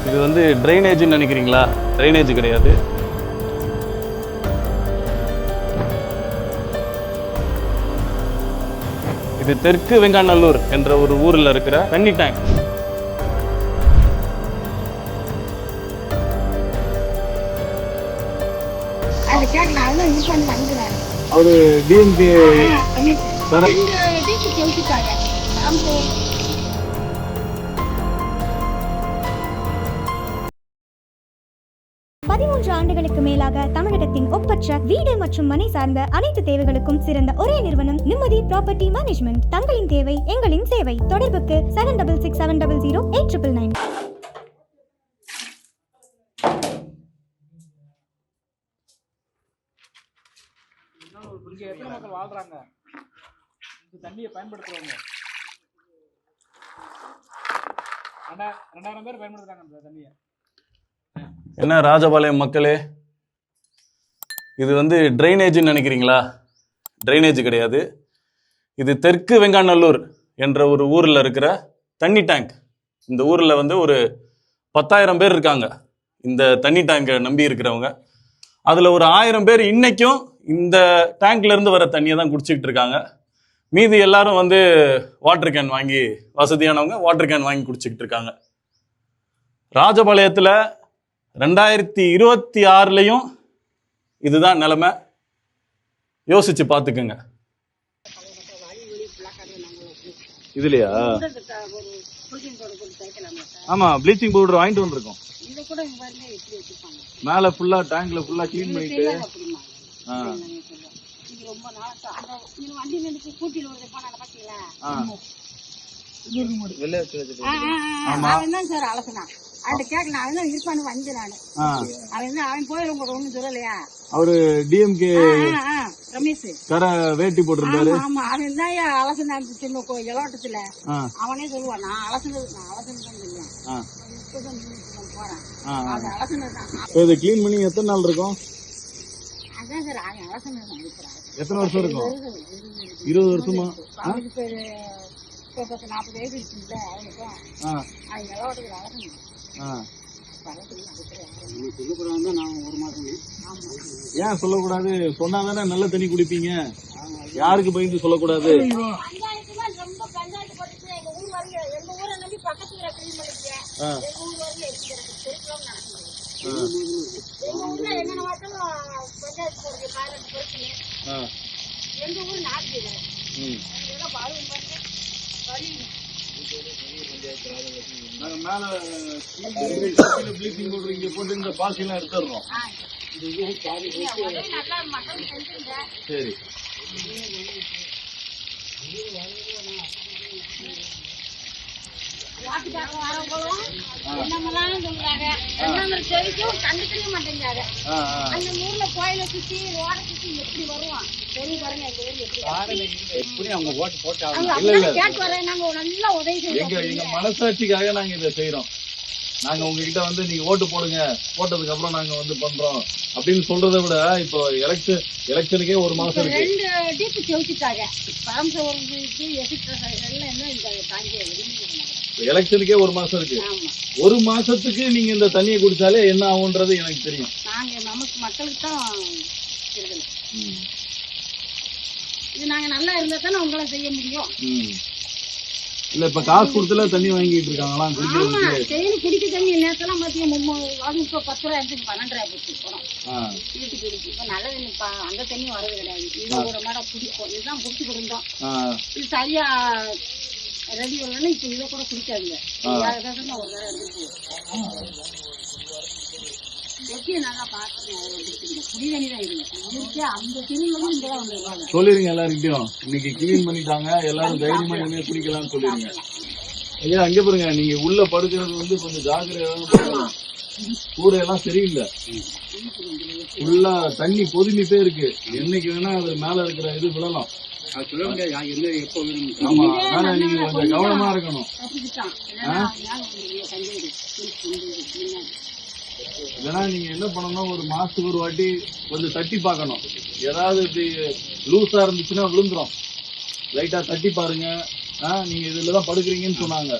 இது வந்து ட்ரைனேஜ்னு நினைக்கிறீங்களா? ட்ரைனேஜ் கிடையாது. இது தெற்கு வெங்காநல்லூர் என்ற ஒரு ஊரில் இருக்கிற தண்ணி டேங்க். அவரு டிஎம்கே ஆண்டுகளுக்கு மேலாக தமிழகத்தின் ஒப்பற்ற வீடு மற்றும் மனை சார்ந்த அனைத்து தேவைகளுக்கும் சிறந்த ஒரே நிறுவனம் நிம்மதி ப்ராப்பர்ட்டி மேனேஜ்மெண்ட். தங்களின் தேவை எங்களின் சேவை. தொடர்புக்கு 7667008999. எத்தனை மக்கள் வாழ்றாங்க, இந்த தண்ணியை பயன்படுத்துறவங்க 2000 பேர் பயன்படுத்துறாங்க இந்த தண்ணியை. என்ன ராஜபாளையம் மக்களே, இது வந்து ட்ரைனேஜ்னு நினைக்கிறீங்களா? ட்ரைனேஜ் கிடையாது. இது தெற்கு வெங்காநல்லூர் என்ற ஒரு ஊரில் இருக்கிற தண்ணி டேங்க். இந்த ஊரில் வந்து ஒரு 10,000 பேர் இருக்காங்க இந்த தண்ணி டேங்கை நம்பி இருக்கிறவங்க. அதில் ஒரு 1000 பேர் இன்னைக்கும் இந்த டேங்க்லேருந்து வர தண்ணியை தான் குடிச்சிக்கிட்டு இருக்காங்க. மீதி எல்லாரும் வந்து வாட்டர் கேன் வாங்கி, வசதியானவங்க வாட்டர் கேன் வாங்கி குடிச்சிக்கிட்டு இருக்காங்க. ராஜபாளையத்தில் 2026லையும் இதுதான் நிலைமை. யோசிச்சு பார்த்துக்குங்க. இதுலையா? ஆமா, ப்ளீச்சிங் பவுடர் வாங்கிட்டு வந்துருக்கோம். மேல ஃபுல்லா டேங்க்ல ஃபுல்லா க்ளீன் பண்ணிட்டு அவரு டிஎம்கே கரை வேட்டி போட்டிருந்தாரு. அவனே சொல்லுவான், நான் அலசுனது இதை க்ளீன் பண்ணி எத்தனை நாள் இருக்கும்? அதான் சார் அலசுனது. எத்தனை வருஷம் இருக்கும்? 20 வருஷமா? 40 வயசு இருக்குல்ல அவனுக்கும். அது இலவட்டத்துக்கு அலசணும். ஏன் சொல்லக்கூடாது? சொன்னாதானே நல்ல தண்ணி குடிப்பீங்க. யாருக்கு பயந்து சொல்லக்கூடாது? நாங்க மேல ப்ளீச்சிங் பவுடர் இங்க போட்டு இந்த பாசி எல்லாம் எடுத்துடுறோம். சரி. எங்க மனசாட்சிக்காக நாங்க இதை செய்யறோம். நாங்க உங்ககிட்ட வந்து நீங்க ஓட்டு போடுங்க, போட்டதுக்கு அப்புறம் நாங்க வந்து பண்றோம் அப்படின்னு சொல்றதை விட இப்போ எலெக்ஷனுக்கே 1 மாசம் இருக்கு. எலெக்ஷனுக்கே 1 மாசம் இருக்கு. 1 மாசத்துக்கு நீங்க இந்த தண்ணியை குடிச்சாலே என்ன ஆகுன்றது எனக்கு தெரியும். நமக்கு மக்களுக்கு தான் இது நாங்க நல்லா இருந்தா தானே உங்களை செய்ய முடியும். இல்ல இப்ப காசு கொடுத்துல தண்ணி வாங்கிட்டு இருக்காங்களா குடிக்கிறதுக்கு? குடிக்க தண்ணி நேரத்தெல்லாம் பாத்தீங்க 10 ரூபா எடுத்து 12 ரூபாய் போச்சு போறோம் வீட்டுக்கு. இப்ப நல்ல தண்ணி அந்த தண்ணி வரது கிடையாது. இது ஒரு மேடம் குடிப்போம். இதுதான் குடிச்சுட்டு இருந்தோம். இது சரியா ரெடி வரலன்னா இப்ப இதை கூட குடிக்காதுங்க. ஒரு நேரம் எடுத்து நல்லா சொல்லிருங்க எல்லாருக்கிட்டையும். இன்னைக்கு கிளீன் பண்ணிட்டாங்க, எல்லாரும் தைரியமா இனிமே குடிக்கலாம்னு சொல்லிருங்க. ஐயா அங்க பாருங்க, நீங்க உள்ள படுக்கிறது வந்து கொஞ்சம் ஜாக்கிரதையா. கூரையெல்லாம் சரியில்லை, ஃபுல்லா தண்ணி பொதுமிட்டே இருக்கு. என்னைக்கு வேணா அது மேல இருக்கிற இது விழலாம். ஆமா, ஆனா நீங்க கொஞ்சம் கவனமா இருக்கணும். இல்லைன்னா நீங்க என்ன பண்ணணும், ஒரு மாசத்துக்கு ஒரு வாட்டி கொஞ்சம் தட்டி பார்க்கணும். ஏதாவது இப்படி லூஸா இருந்துச்சுன்னா விழுந்துரும். லைட்டா தட்டி பாருங்க. நீங்க இதுலதான் படுக்கிறீங்கன்னு சொன்னாங்க.